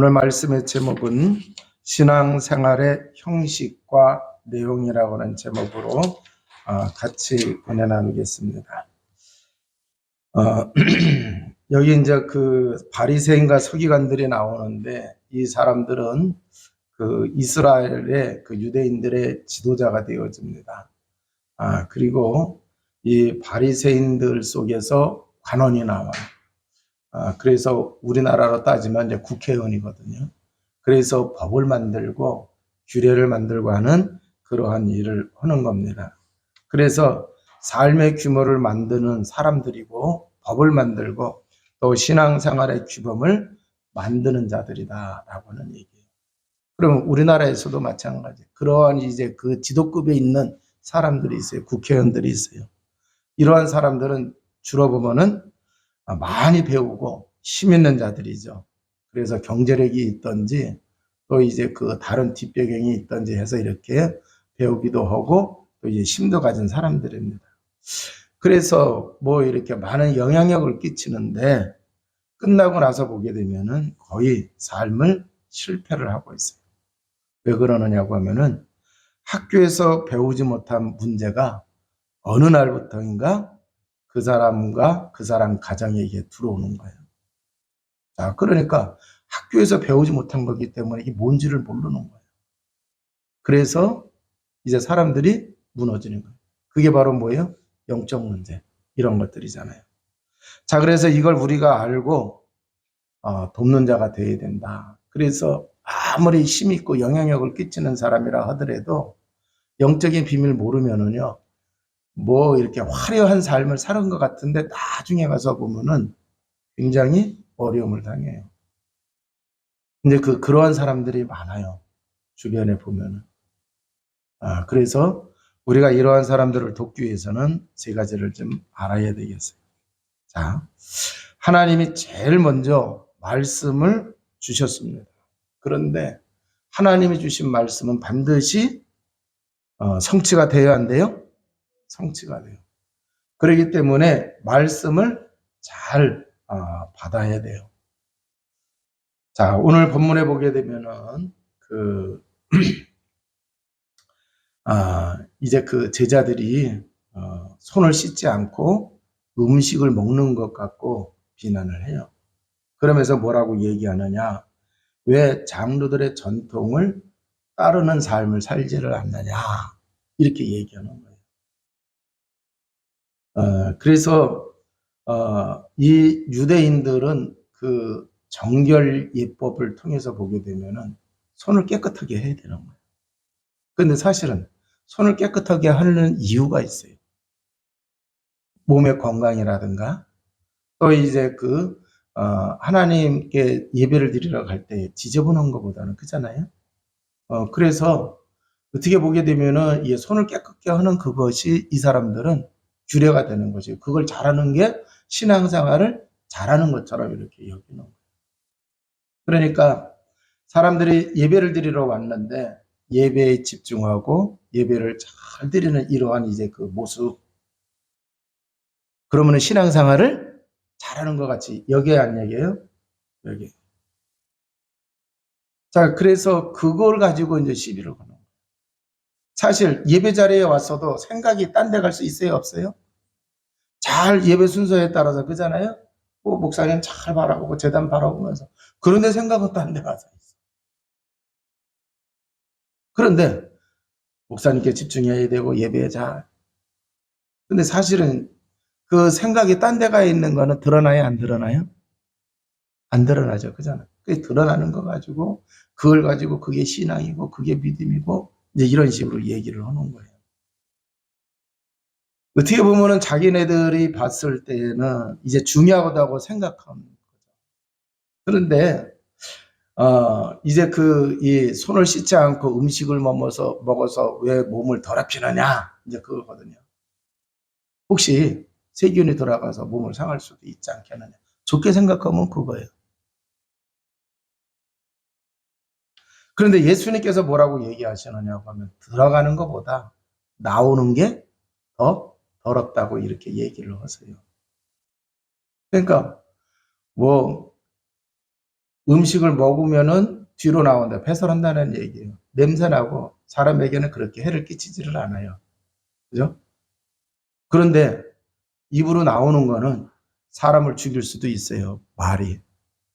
오늘 말씀의 제목은 신앙생활의 형식과 내용이라고 하는 제목으로 같이 은혜 나누겠습니다. 여기 이제 그 바리새인과 서기관들이 나오는데 이 사람들은 그 이스라엘의 그 유대인들의 지도자가 되어집니다. 그리고 이 바리새인들 속에서 관원이 나와요. 그래서 우리나라로 따지면 이제 국회의원이거든요. 그래서 법을 만들고 규례를 만들고 하는 그러한 일을 하는 겁니다. 그래서 삶의 규모를 만드는 사람들이고 법을 만들고 또 신앙생활의 규범을 만드는 자들이다라고 하는 얘기예요. 그럼 우리나라에서도 마찬가지. 그러한 이제 그 지도급에 있는 사람들이 있어요. 국회의원들이 있어요. 이러한 사람들은 주로 보면은 많이 배우고 힘 있는 자들이죠. 그래서 경제력이 있든지 또 이제 그 다른 뒷배경이 있든지 해서 이렇게 배우기도 하고 또 이제 힘도 가진 사람들입니다. 그래서 뭐 이렇게 많은 영향력을 끼치는데 끝나고 나서 보게 되면은 거의 삶을 실패를 하고 있어요. 왜 그러느냐고 하면은 학교에서 배우지 못한 문제가 어느 날부터인가 그 사람과 그 사람 가정에 이게 들어오는 거예요. 자, 그러니까 학교에서 배우지 못한 거기 때문에 이게 뭔지를 모르는 거예요. 그래서 이제 사람들이 무너지는 거예요. 그게 바로 뭐예요? 영적 문제. 이런 것들이잖아요. 자, 그래서 이걸 우리가 알고 돕는 자가 되어야 된다. 그래서 아무리 힘 있고 영향력을 끼치는 사람이라 하더라도 영적인 비밀 모르면은요, 뭐 이렇게 화려한 삶을 사는 것 같은데 나중에 가서 보면은 굉장히 어려움을 당해요. 근데 그러한 사람들이 많아요. 주변에 보면은. 그래서 우리가 이러한 사람들을 돕기 위해서는 세 가지를 좀 알아야 되겠어요. 자, 하나님이 제일 먼저 말씀을 주셨습니다. 그런데 하나님이 주신 말씀은 반드시 성취가 되어야 한대요. 성취가 돼요. 그렇기 때문에 말씀을 잘 받아야 돼요. 자, 오늘 본문에 보게 되면은 이제 그 제자들이 손을 씻지 않고 음식을 먹는 것 같고 비난을 해요. 그러면서 뭐라고 얘기하느냐? 왜 장로들의 전통을 따르는 삶을 살지를 않느냐? 이렇게 얘기하는 거예요. 그래서 이 유대인들은 그 정결 예법을 통해서 보게 되면은 손을 깨끗하게 해야 되는 거예요. 근데 사실은 손을 깨끗하게 하는 이유가 있어요. 몸의 건강이라든가 또 이제 하나님께 예배를 드리러 갈 때 지저분한 것보다는 그잖아요. 그래서 어떻게 보게 되면은 이 손을 깨끗게 하는 그것이 이 사람들은 규례가 되는 거죠. 그걸 잘하는 게 신앙생활을 잘하는 것처럼 이렇게 여기는 거예요. 그러니까 사람들이 예배를 드리러 왔는데 예배에 집중하고 예배를 잘 드리는 이러한 이제 그 모습. 그러면은 신앙생활을 잘하는 것 같이 여기에 안 얘기해요? 여기. 자, 그래서 그걸 가지고 이제 시비를 거는 거예요. 사실 예배 자리에 왔어도 생각이 딴 데 갈 수 있어요, 없어요? 잘 예배 순서에 따라서 그잖아요? 목사님 잘 바라보고 재단 바라보면서 그런데 생각은 딴 데 가서 있어. 그런데 목사님께 집중해야 되고 예배에 잘. 근데 사실은 그 생각이 딴 데 가 있는 거는 드러나요, 안 드러나요? 안 드러나죠. 그잖아요. 그게 드러나는 거 가지고 그걸 가지고 그게 신앙이고 그게 믿음이고 이제 이런 식으로 얘기를 하는 거예요. 어떻게 보면은 자기네들이 봤을 때는 이제 중요하다고 생각하는 거죠. 그런데 이제 이 손을 씻지 않고 음식을 먹어서 왜 몸을 더럽히느냐 이제 그거거든요. 혹시 세균이 돌아가서 몸을 상할 수도 있지 않겠느냐. 좋게 생각하면 그거예요. 그런데 예수님께서 뭐라고 얘기하시느냐고 하면 들어가는 것보다 나오는 게 더 더럽다고 이렇게 얘기를 하세요. 그러니까 뭐 음식을 먹으면은 뒤로 나온다. 배설한다는 얘기예요. 냄새나고 사람에게는 그렇게 해를 끼치지를 않아요. 그죠? 그런데 입으로 나오는 거는 사람을 죽일 수도 있어요. 말이.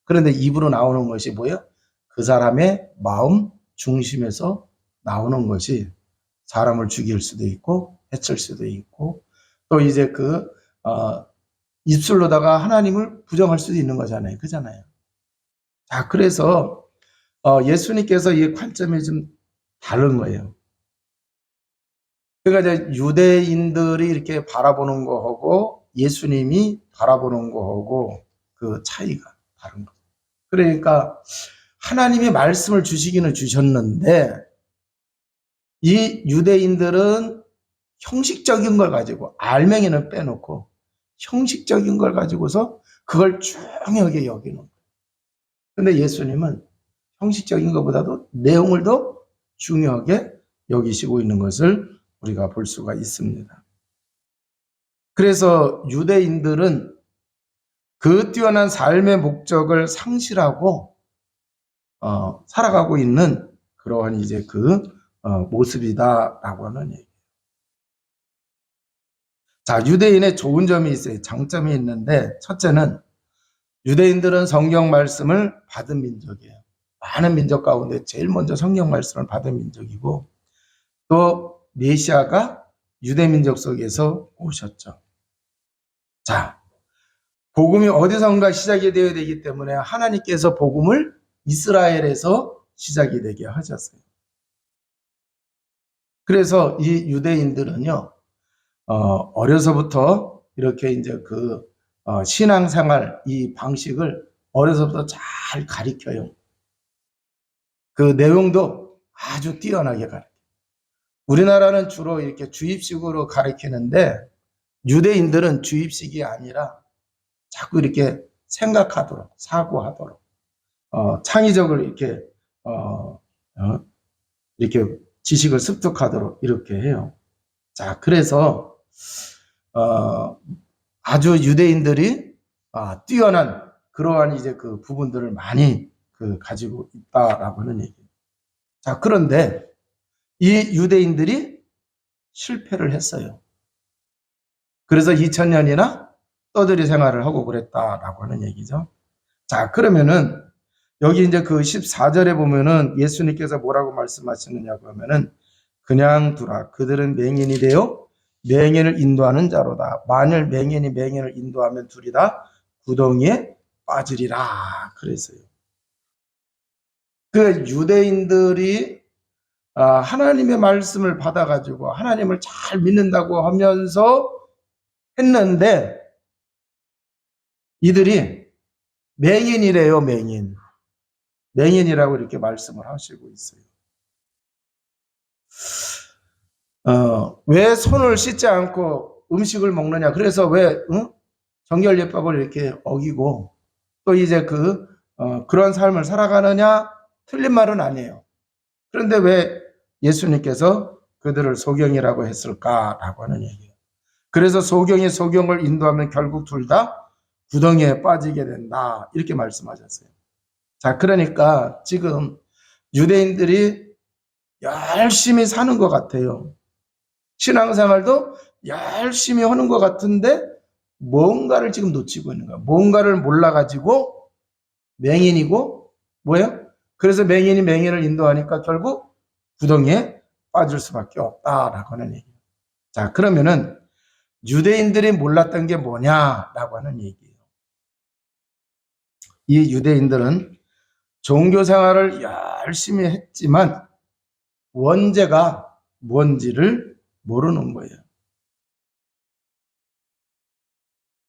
그런데 입으로 나오는 것이 뭐예요? 그 사람의 마음 중심에서 나오는 것이 사람을 죽일 수도 있고 해칠 수도 있고 또 이제 입술로다가 하나님을 부정할 수도 있는 거잖아요. 그잖아요. 자, 그래서 예수님께서 이 관점이 좀 다른 거예요. 그러니까 이제 유대인들이 이렇게 바라보는 거하고 예수님이 바라보는 거하고 그 차이가 다른 거예요. 그러니까 하나님이 말씀을 주시기는 주셨는데 이 유대인들은 형식적인 걸 가지고 알맹이는 빼놓고 형식적인 걸 가지고서 그걸 중요하게 여기는 거예요. 근데 예수님은 형식적인 것보다도 내용을 더 중요하게 여기시고 있는 것을 우리가 볼 수가 있습니다. 그래서 유대인들은 그 뛰어난 삶의 목적을 상실하고 살아가고 있는 그러한 이제 모습이다라고 하는 얘기. 자, 유대인의 좋은 점이 있어요. 장점이 있는데 첫째는 유대인들은 성경 말씀을 받은 민족이에요. 많은 민족 가운데 제일 먼저 성경 말씀을 받은 민족이고 또 메시아가 유대 민족 속에서 오셨죠. 자, 복음이 어디선가 시작이 되어야 되기 때문에 하나님께서 복음을 이스라엘에서 시작이 되게 하셨어요. 그래서 이 유대인들은요, 어려서부터 이렇게 이제 신앙생활 이 방식을 어려서부터 잘 가르쳐요. 그 내용도 아주 뛰어나게 가르쳐요. 우리나라는 주로 이렇게 주입식으로 가르치는데 유대인들은 주입식이 아니라 자꾸 이렇게 생각하도록, 사고하도록, 창의적으로 이렇게 지식을 습득하도록 이렇게 해요. 자, 그래서, 아주 유대인들이, 뛰어난 그러한 이제 그 부분들을 많이 가지고 있다라고 하는 얘기예요. 자, 그런데 이 유대인들이 실패를 했어요. 그래서 2000년이나 떠들이 생활을 하고 그랬다라고 하는 얘기죠. 자, 그러면은 여기 이제 14절에 보면은 예수님께서 뭐라고 말씀하시느냐고 하면은 그냥 두라. 그들은 맹인이 되어 맹인을 인도하는 자로다. 만일 맹인이 맹인을 인도하면 둘이 다 구덩이에 빠지리라. 그랬어요. 그 유대인들이 하나님의 말씀을 받아가지고 하나님을 잘 믿는다고 하면서 했는데 이들이 맹인이래요, 맹인. 맹인이라고 이렇게 말씀을 하시고 있어요. 왜 손을 씻지 않고 음식을 먹느냐? 그래서 왜 정결예법을 이렇게 어기고 또 이제 그런 삶을 살아가느냐? 틀린 말은 아니에요. 그런데 왜 예수님께서 그들을 소경이라고 했을까라고 하는 얘기예요. 그래서 소경이 소경을 인도하면 결국 둘 다 구덩이에 빠지게 된다. 이렇게 말씀하셨어요. 자, 그러니까 지금 유대인들이 열심히 사는 것 같아요. 신앙생활도 열심히 하는 것 같은데 뭔가를 지금 놓치고 있는 거야. 뭔가를 몰라가지고 맹인이고 뭐예요? 그래서 맹인이 맹인을 인도하니까 결국 구덩이에 빠질 수밖에 없다라고 하는 얘기예요. 자, 그러면은 유대인들이 몰랐던 게 뭐냐라고 하는 얘기예요. 이 유대인들은 종교 생활을 열심히 했지만 원죄가 뭔지를 모르는 거예요.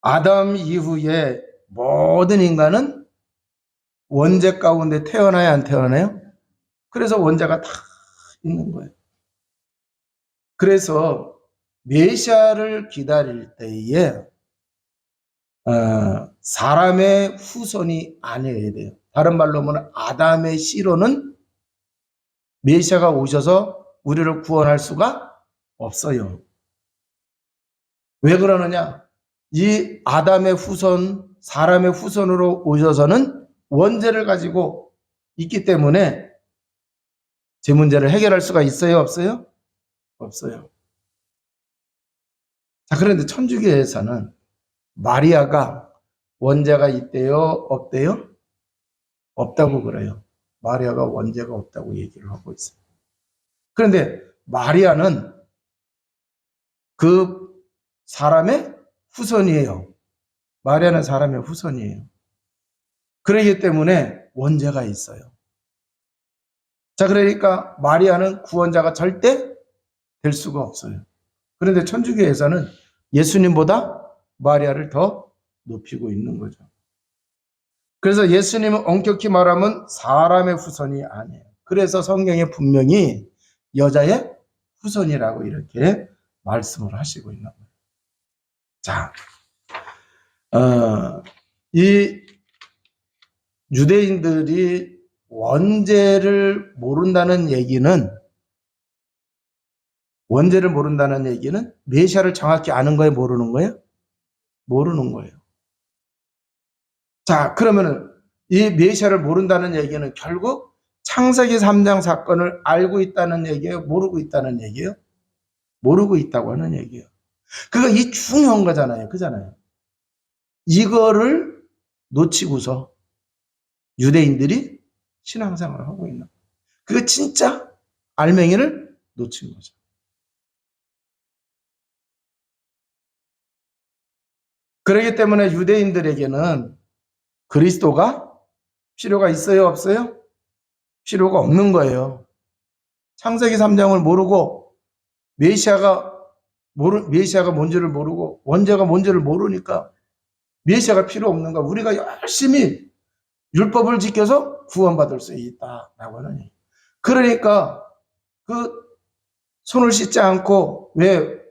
아담 이후에 모든 인간은 원죄 가운데 태어나야 안 태어나요? 그래서 원죄가 다 있는 거예요. 그래서 메시아를 기다릴 때에 사람의 후손이 아니어야 돼요. 다른 말로 하면 아담의 씨로는 메시아가 오셔서 우리를 구원할 수가 없어요. 왜 그러느냐? 이 아담의 후손, 사람의 후손으로 오셔서는 원죄를 가지고 있기 때문에 제 문제를 해결할 수가 있어요, 없어요? 없어요. 자, 그런데 천주교에서는 마리아가 원죄가 있대요, 없대요? 없다고 그래요. 마리아가 원죄가 없다고 얘기를 하고 있어요. 그런데 마리아는 그 사람의 후손이에요. 마리아는 사람의 후손이에요. 그렇기 때문에 원죄가 있어요. 자, 그러니까 마리아는 구원자가 절대 될 수가 없어요. 그런데 천주교에서는 예수님보다 마리아를 더 높이고 있는 거죠. 그래서 예수님은 엄격히 말하면 사람의 후손이 아니에요. 그래서 성경에 분명히 여자의 후손이라고 이렇게 말씀을 하시고 있는 거예요. 자, 이 유대인들이 원죄를 모른다는 얘기는 메시아를 정확히 아는 거예요, 모르는 거예요? 모르는 거예요. 자, 그러면은 이 메시아를 모른다는 얘기는 결국 창세기 3장 사건을 알고 있다는 얘기예요, 모르고 있다는 얘기예요? 모르고 있다고 하는 얘기예요. 그거 이 중요한 거잖아요. 그잖아요. 이거를 놓치고서 유대인들이 신앙생활을 하고 있는 거예요. 그거 진짜 알맹이를 놓친 거죠. 그렇기 때문에 유대인들에게는 그리스도가 필요가 있어요, 없어요? 필요가 없는 거예요. 창세기 3장을 모르고 메시아가 뭔지를 모르고 원죄가 뭔지를 모르니까 메시아가 필요 없는 거. 우리가 열심히 율법을 지켜서 구원받을 수 있다라고 하는 얘기. 그러니까 그 손을 씻지 않고 왜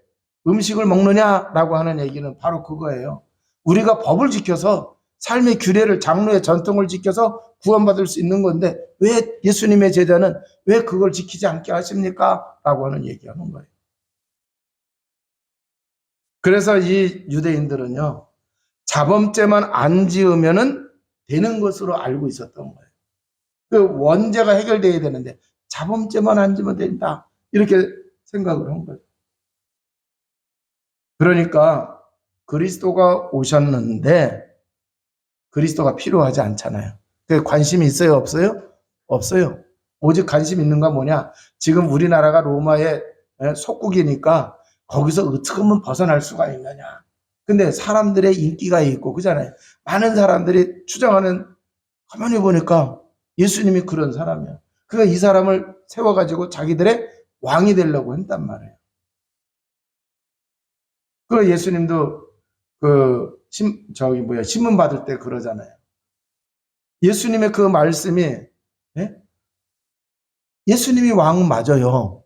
음식을 먹느냐라고 하는 얘기는 바로 그거예요. 우리가 법을 지켜서 삶의 규례를 장로의 전통을 지켜서 구원받을 수 있는 건데 왜 예수님의 제자는 왜 그걸 지키지 않게 하십니까? 라고 하는 얘기하는 거예요. 그래서 이 유대인들은요, 자범죄만 안 지으면은 되는 것으로 알고 있었던 거예요. 그 원죄가 해결돼야 되는데 자범죄만 안 지으면 된다. 이렇게 생각을 한 거예요. 그러니까 그리스도가 오셨는데 그리스도가 필요하지 않잖아요. 관심이 있어요, 없어요? 없어요. 오직 관심 있는 건 뭐냐? 지금 우리나라가 로마의 속국이니까 거기서 어떻게 하면 벗어날 수가 있느냐. 근데 사람들의 인기가 있고 그잖아요. 많은 사람들이 추정하는, 가만히 보니까 예수님이 그런 사람이야. 그가 이 사람을 세워가지고 자기들의 왕이 되려고 했단 말이에요. 그 예수님도 신문 받을 때 그러잖아요. 예수님의 그 말씀이, 예수님이 왕은 맞아요.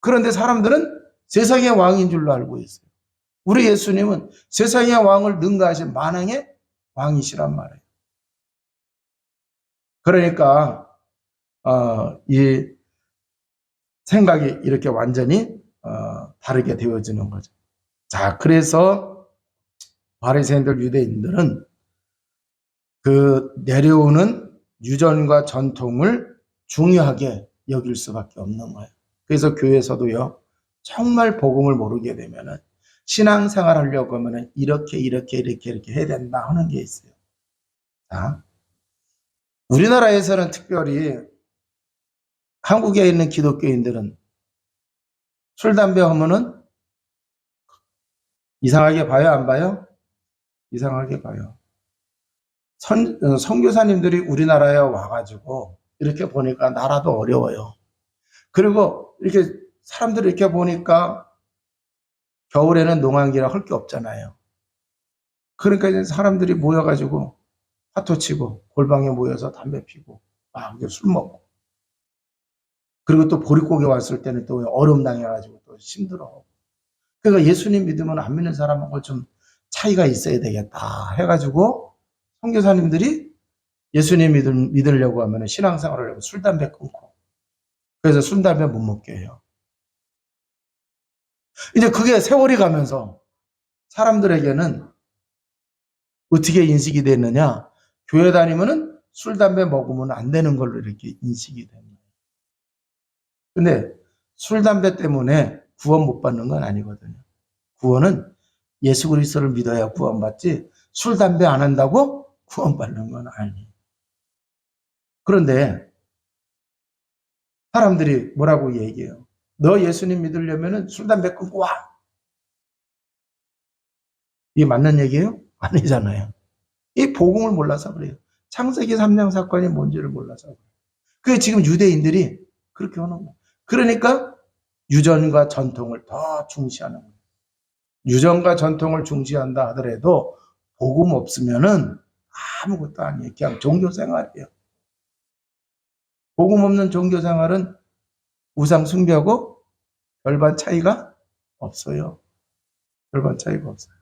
그런데 사람들은 세상의 왕인 줄로 알고 있어요. 우리 예수님은 세상의 왕을 능가하신 만왕의 왕이시란 말이에요. 그러니까 이 생각이 이렇게 완전히 다르게 되어지는 거죠. 자, 그래서 바리새인들, 유대인들은 그 내려오는 유전과 전통을 중요하게 여길 수밖에 없는 거예요. 그래서 교회에서도요, 정말 복음을 모르게 되면은 신앙생활 하려고 하면은 이렇게 해야 된다 하는 게 있어요. 자, 우리나라에서는 특별히 한국에 있는 기독교인들은 술, 담배 하면은 이상하게 봐요, 안 봐요? 이상하게 봐요. 선교사님들이 우리나라에 와가지고 이렇게 보니까 나라도 어려워요. 그리고 이렇게 사람들이 이렇게 보니까 겨울에는 농한기라 할 게 없잖아요. 그러니까 이제 사람들이 모여가지고 화투 치고 골방에 모여서 담배 피고 술 먹고, 그리고 또 보릿고개 왔을 때는 또 얼음 당해가지고 또 힘들어. 그러니까 예수님 믿으면 안 믿는 사람하고 좀 차이가 있어야 되겠다 해가지고 선교사님들이 예수님 믿으려고 하면 신앙생활을 하려고 술, 담배 끊고, 그래서 술, 담배 못 먹게 해요. 이제 그게 세월이 가면서 사람들에게는 어떻게 인식이 됐느냐? 교회 다니면은 술, 담배 먹으면 안 되는 걸로 이렇게 인식이 됩니다. 근데 술, 담배 때문에 구원 못 받는 건 아니거든요. 구원은 예수 그리스도를 믿어야 구원받지 술, 담배 안 한다고 구원받는 건 아니에요. 그런데 사람들이 뭐라고 얘기해요? 너 예수님 믿으려면 술, 담배 끊고 와. 이게 맞는 얘기예요? 아니잖아요. 이 복음을 몰라서 그래요. 창세기 3장 사건이 뭔지를 몰라서 그래요. 그게 지금 유대인들이 그렇게 하는 거예요. 그러니까 유전과 전통을 더 중시하는 거예요. 유전과 전통을 중시한다 하더라도 복음 없으면은 아무것도 아니에요. 그냥 종교 생활이에요. 복음 없는 종교 생활은 우상 숭배하고 별반 차이가 없어요. 별반 차이가 없어요.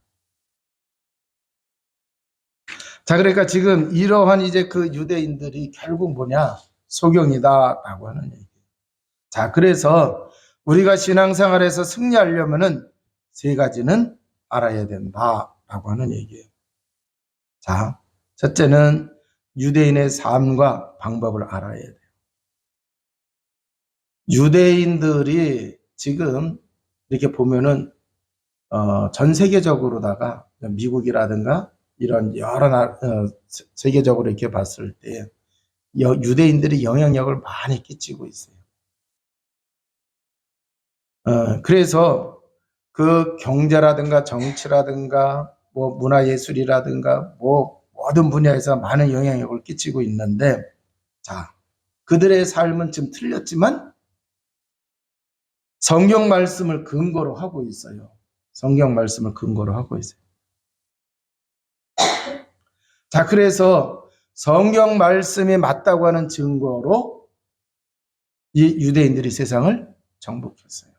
자, 그러니까 지금 이러한 이제 그 유대인들이 결국 뭐냐? 소경이다라고 하는 얘기예요. 자, 그래서 우리가 신앙생활에서 승리하려면은 세 가지는 알아야 된다라고 하는 얘기예요. 자, 첫째는 유대인의 삶과 방법을 알아야 돼요. 유대인들이 지금 이렇게 보면은 전 세계적으로다가 미국이라든가 이런 여러 세계적으로 이렇게 봤을 때 유대인들이 영향력을 많이 끼치고 있어요. 그래서 그 경제라든가 정치라든가 뭐 문화예술이라든가 뭐 모든 분야에서 많은 영향력을 끼치고 있는데, 자, 그들의 삶은 좀 틀렸지만 성경 말씀을 근거로 하고 있어요. 성경 말씀을 근거로 하고 있어요. 자, 그래서 성경 말씀이 맞다고 하는 증거로 이 유대인들이 세상을 정복했어요.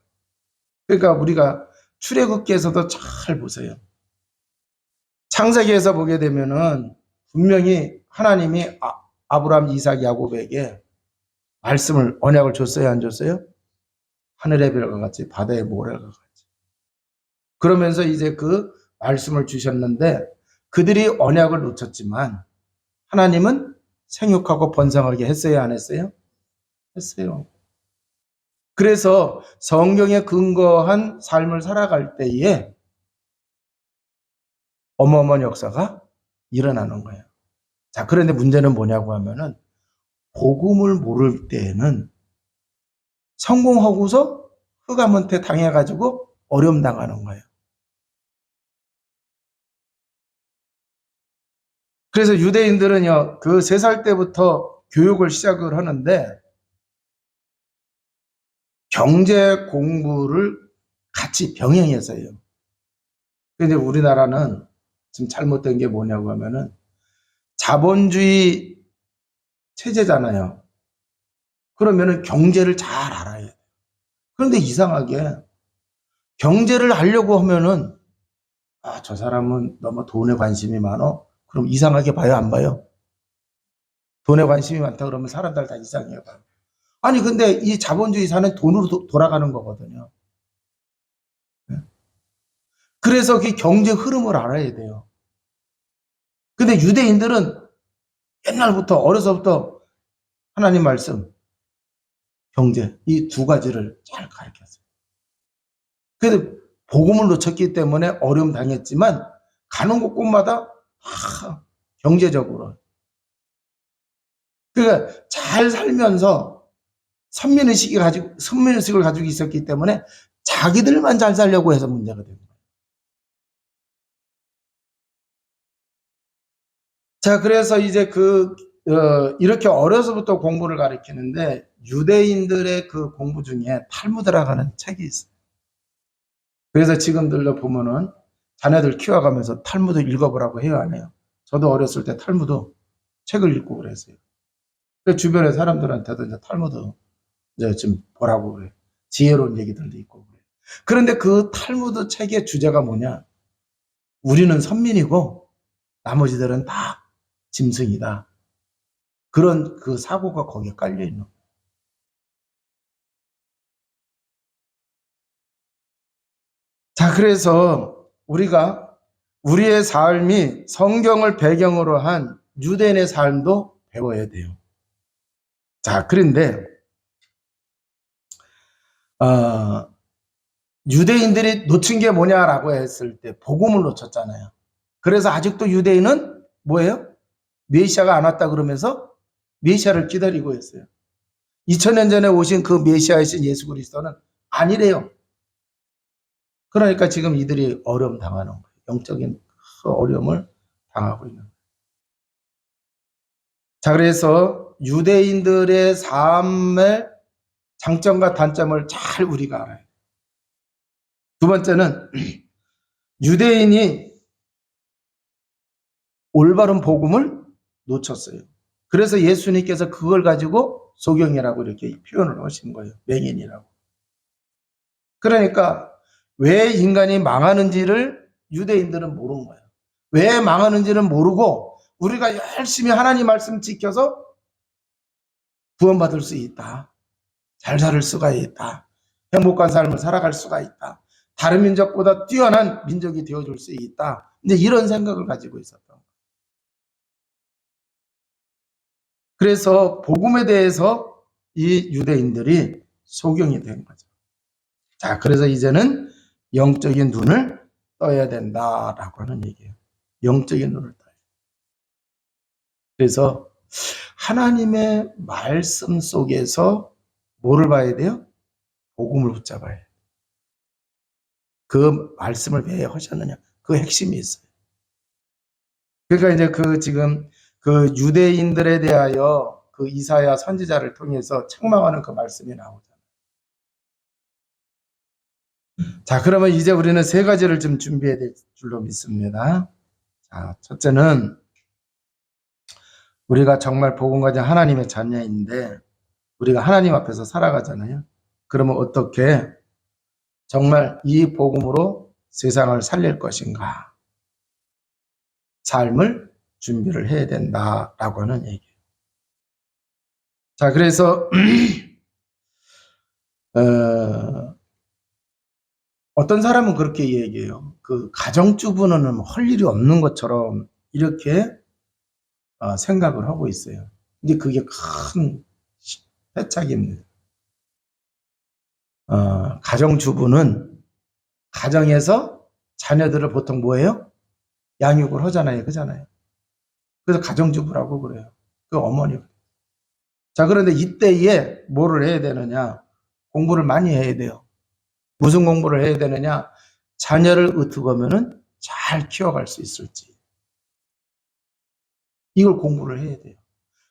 그러니까 우리가 출애굽기에서도 잘 보세요. 창세기에서 보게 되면은 분명히 하나님이 아브라함, 이삭, 야곱에게 말씀을, 언약을 줬어요, 안 줬어요? 하늘의 별과 같이 바다의 모래가 같이. 그러면서 이제 그 말씀을 주셨는데 그들이 언약을 놓쳤지만 하나님은 생육하고 번성하게 했어요, 안 했어요? 했어요. 그래서 성경에 근거한 삶을 살아갈 때에 어마어마한 역사가 일어나는 거예요. 자, 그런데 문제는 뭐냐고 하면은 복음을 모를 때에는 성공하고서 흑암한테 당해가지고 어려움 당하는 거예요. 그래서 유대인들은요, 그 3살 때부터 교육을 시작을 하는데 경제 공부를 같이 병행해서 해요. 근데 우리나라는 지금 잘못된 게 뭐냐고 하면은 자본주의 체제잖아요. 그러면은 경제를 잘 알아야 돼요. 그런데 이상하게 경제를 알려고 하면은 저 사람은 너무 돈에 관심이 많어? 그럼 이상하게 봐요, 안 봐요? 돈에 관심이 많다 그러면 사람들 다 이상해 봐요. 아니 근데 이 자본주의 사는 돈으로 돌아가는 거거든요. 그래서 그 경제 흐름을 알아야 돼요. 근데 유대인들은 옛날부터 어려서부터 하나님 말씀, 경제 이 두 가지를 잘 가르쳤어요. 그래서 복음을 놓쳤기 때문에 어려움 당했지만 가는 곳곳마다 경제적으로 그러니까 잘 살면서 선민의식을 가지고 있었기 때문에 자기들만 잘 살려고 해서 문제가 됩니다. 자, 그래서 이제 이렇게 어려서부터 공부를 가르치는데 유대인들의 그 공부 중에 탈무드라고 하는 책이 있어요. 그래서 지금들로 보면은 자녀들 키워가면서 탈무드 읽어보라고 해요, 안 해요? 저도 어렸을 때 탈무드 책을 읽고 그랬어요. 주변의 사람들한테도 이제 탈무드 이제 좀 보라고 그래요. 지혜로운 얘기들도 있고 그래요. 그런데 그 탈무드 책의 주제가 뭐냐? 우리는 선민이고 나머지들은 다 짐승이다. 그런 그 사고가 거기에 깔려 있는 거예요. 자, 그래서 우리가 우리의 삶이 성경을 배경으로 한 유대인의 삶도 배워야 돼요. 자, 그런데 유대인들이 놓친 게 뭐냐라고 했을 때 복음을 놓쳤잖아요. 그래서 아직도 유대인은 뭐예요? 메시아가 안 왔다 그러면서 메시아를 기다리고 있어요. 2000년 전에 오신 그 메시아이신 예수 그리스도는 아니래요. 그러니까 지금 이들이 어려움 당하는 거예요. 영적인 어려움을 당하고 있는 거예요. 자, 그래서 유대인들의 삶의 장점과 단점을 잘 우리가 알아요. 두 번째는 유대인이 올바른 복음을 놓쳤어요. 그래서 예수님께서 그걸 가지고 소경이라고 이렇게 표현을 하신 거예요. 맹인이라고. 그러니까 왜 인간이 망하는지를 유대인들은 모르는 거예요. 왜 망하는지는 모르고 우리가 열심히 하나님 말씀 지켜서 구원받을 수 있다. 잘 살 수가 있다. 행복한 삶을 살아갈 수가 있다. 다른 민족보다 뛰어난 민족이 되어줄 수 있다. 이제 이런 생각을 가지고 있었던 거예요. 그래서 복음에 대해서 이 유대인들이 소경이 된 거죠. 자, 그래서 이제는 영적인 눈을 떠야 된다라고 하는 얘기예요. 영적인 눈을 떠야 돼요. 그래서 하나님의 말씀 속에서 뭐를 봐야 돼요? 복음을 붙잡아야 돼요. 그 말씀을 왜 하셨느냐? 그 핵심이 있어요. 그러니까 이제 지금 유대인들에 대하여 그 이사야 선지자를 통해서 책망하는 그 말씀이 나오잖아요. 자, 그러면 이제 우리는 세 가지를 좀 준비해야 될 줄로 믿습니다. 자, 첫째는 우리가 정말 복음 가진 하나님의 자녀인데 우리가 하나님 앞에서 살아가잖아요. 그러면 어떻게 정말 이 복음으로 세상을 살릴 것인가? 삶을 준비를 해야 된다라고 하는 얘기예요. 자, 그래서 어떤 사람은 그렇게 얘기해요. 그 가정주부는 할 일이 없는 것처럼 이렇게 생각을 하고 있어요. 근데 그게 큰 패착입니다. 가정주부는 가정에서 자녀들을 보통 뭐예요? 양육을 하잖아요. 그잖아요. 그래서 가정주부라고 그래요. 그 어머니. 자, 그런데 이때에 뭐를 해야 되느냐? 공부를 많이 해야 돼요. 무슨 공부를 해야 되느냐? 자녀를 어떻게 하면은 잘 키워갈 수 있을지. 이걸 공부를 해야 돼요.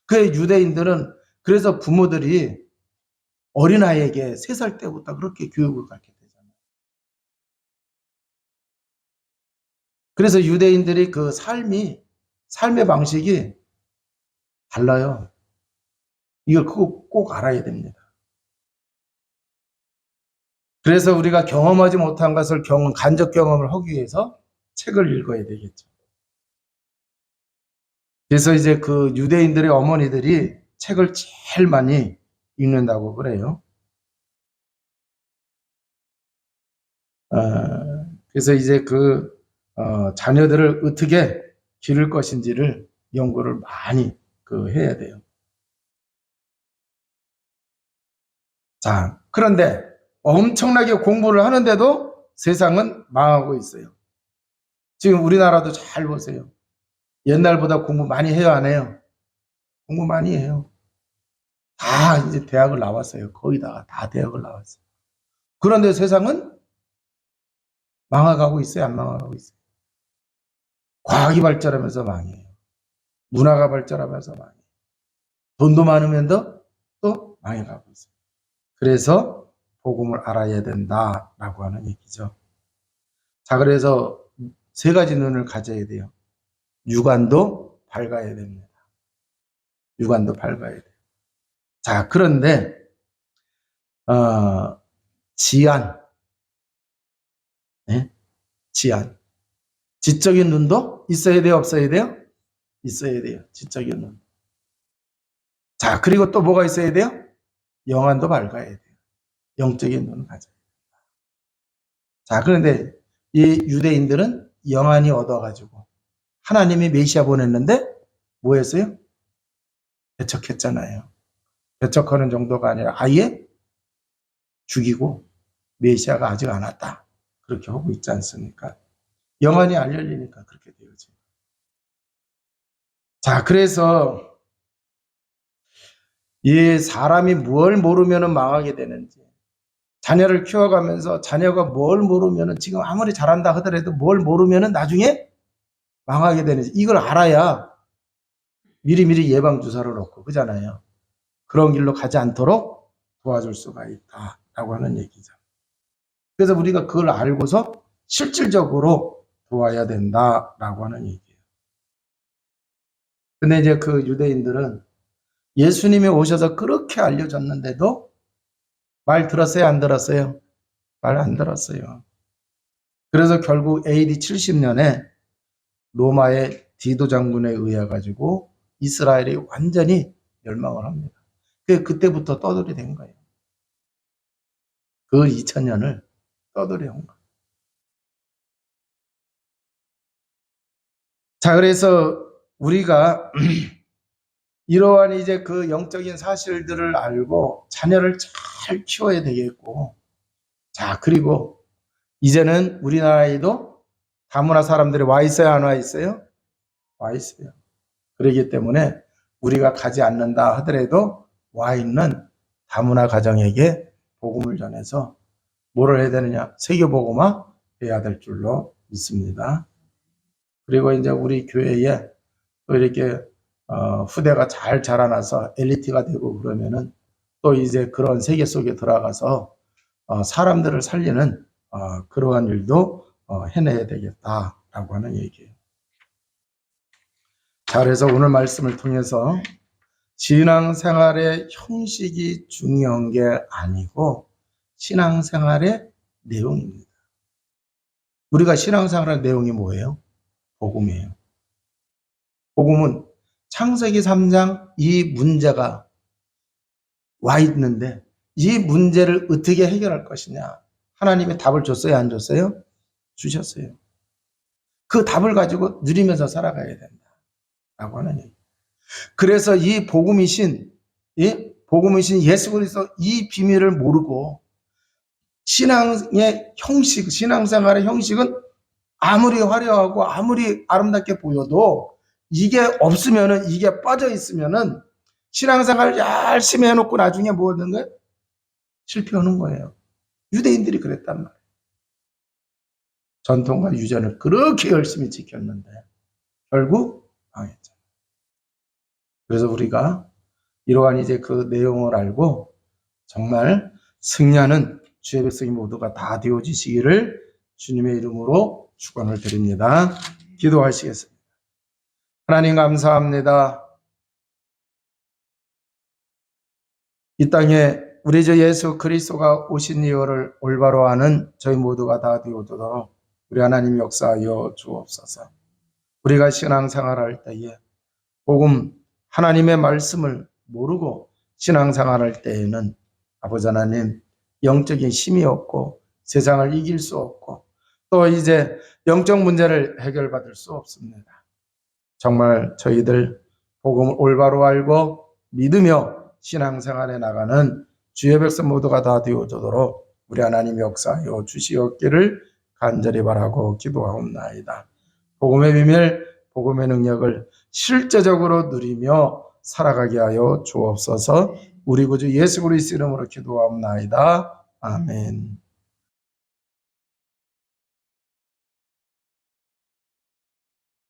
그 유대인들은 그래서 부모들이 어린아이에게 3살 때부터 그렇게 교육을 가르쳐 되잖아요. 그래서 유대인들이 그 삶의 방식이 달라요. 이걸 꼭 알아야 됩니다. 그래서 우리가 경험하지 못한 것을 간접 경험을 하기 위해서 책을 읽어야 되겠죠. 그래서 이제 그 유대인들의 어머니들이 책을 제일 많이 읽는다고 그래요. 그래서 이제 자녀들을 어떻게 기를 것인지를 연구를 많이 해야 돼요. 자, 그런데 엄청나게 공부를 하는데도 세상은 망하고 있어요. 지금 우리나라도 잘 보세요. 옛날보다 공부 많이 해요, 안 해요? 공부 많이 해요. 다 이제 대학을 나왔어요. 거의 다 대학을 나왔어요. 그런데 세상은 망해가고 있어요, 안 망해가고 있어요? 과학이 발전하면서 망해요. 문화가 발전하면서 망해요. 돈도 많으면 또 망해가고 있어요. 그래서 복음을 알아야 된다라고 하는 얘기죠. 자, 그래서 3가지 눈을 가져야 돼요. 육안도 밝아야 됩니다. 육안도 밝아야 돼요. 자, 그런데 지안, 네? 지안, 지적인 눈도 있어야 돼요, 없어야 돼요? 있어야 돼요. 지적인 눈. 자, 그리고 또 뭐가 있어야 돼요? 영안도 밝아야 돼요. 영적인 눈을 가져야 돼요. 자, 그런데 이 유대인들은 영안이 얻어가지고 하나님이 메시아 보냈는데 뭐 했어요? 배척했잖아요. 배척하는 정도가 아니라 아예 죽이고 메시아가 아직 안 왔다. 그렇게 하고 있지 않습니까? 영원히 안 열리니까 그렇게 되어져. 자, 그래서 이 사람이 뭘 모르면 망하게 되는지, 자녀를 키워가면서 자녀가 뭘 모르면 지금 아무리 잘한다 하더라도 뭘 모르면 나중에 망하게 되는지 이걸 알아야 미리미리 예방주사를 놓고 그잖아요. 그런 길로 가지 않도록 도와줄 수가 있다라고 하는 얘기죠. 그래서 우리가 그걸 알고서 실질적으로 도와야 된다라고 하는 얘기예요. 근데 이제 그 유대인들은 예수님이 오셔서 그렇게 알려줬는데도 말 들었어요? 안 들었어요? 말 안 들었어요. 그래서 결국 AD 70년에 로마의 디도 장군에 의해 가지고 이스라엘이 완전히 멸망을 합니다. 그때부터 떠돌이 된 거예요. 그 2000년을 떠돌이 온 거예요. 자, 그래서 우리가 이러한 이제 그 영적인 사실들을 알고 자녀를 잘 키워야 되겠고, 자, 그리고 이제는 우리나라에도 다문화 사람들이 와 있어요, 안 와 있어요? 와 있어요. 그렇기 때문에 우리가 가지 않는다 하더라도 와 있는 다문화 가정에게 복음을 전해서 뭐를 해야 되느냐? 세계복음화 해야 될 줄로 믿습니다. 그리고 이제 우리 교회에 또 이렇게 후대가 잘 자라나서 엘리트가 되고 그러면은 또 이제 그런 세계 속에 들어가서 사람들을 살리는 그러한 일도 해내야 되겠다라고 하는 얘기예요. 자, 그래서 오늘 말씀을 통해서 신앙생활의 형식이 중요한 게 아니고 신앙생활의 내용입니다. 우리가 신앙생활의 내용이 뭐예요? 복음이에요. 복음은 창세기 3장 이 문제가 와 있는데 이 문제를 어떻게 해결할 것이냐. 하나님이 답을 줬어요? 안 줬어요? 주셨어요. 그 답을 가지고 누리면서 살아가야 된다. 라고 하는 얘기. 그래서 이 복음이신 예수 그리스도 이 비밀을 모르고 신앙의 형식, 신앙생활의 형식은 아무리 화려하고 아무리 아름답게 보여도 이게 없으면은, 이게 빠져 있으면은 신앙생활 열심히 해놓고 나중에 뭐 하는 거예요? 실패하는 거예요. 유대인들이 그랬단 말이에요. 전통과 유전을 그렇게 열심히 지켰는데 결국 망했잖아요. 그래서 우리가 이러한 이제 그 내용을 알고 정말 승리하는 주의 백성이 모두가 다 되어지시기를 주님의 이름으로 축원을 드립니다. 기도하시겠습니다. 하나님 감사합니다. 이 땅에 우리 주 예수 그리스도가 오신 이유를 올바로 아는 저희 모두가 다 되어도록 우리 하나님 역사하여 주옵소서. 우리가 신앙생활할 때에 복음 하나님의 말씀을 모르고 신앙생활할 때에는 아버지 하나님 영적인 힘이 없고 세상을 이길 수 없고 또 이제 영적 문제를 해결받을 수 없습니다. 정말 저희들 복음을 올바로 알고 믿으며 신앙생활에 나가는 주의 백성 모두가 다 되어주도록 우리 하나님 역사하여 주시옵기를 간절히 바라고 기도하옵나이다. 복음의 비밀, 복음의 능력을 실제적으로 누리며 살아가게 하여 주옵소서. 우리 구주 예수 그리스도 이름으로 기도하옵나이다. 아멘.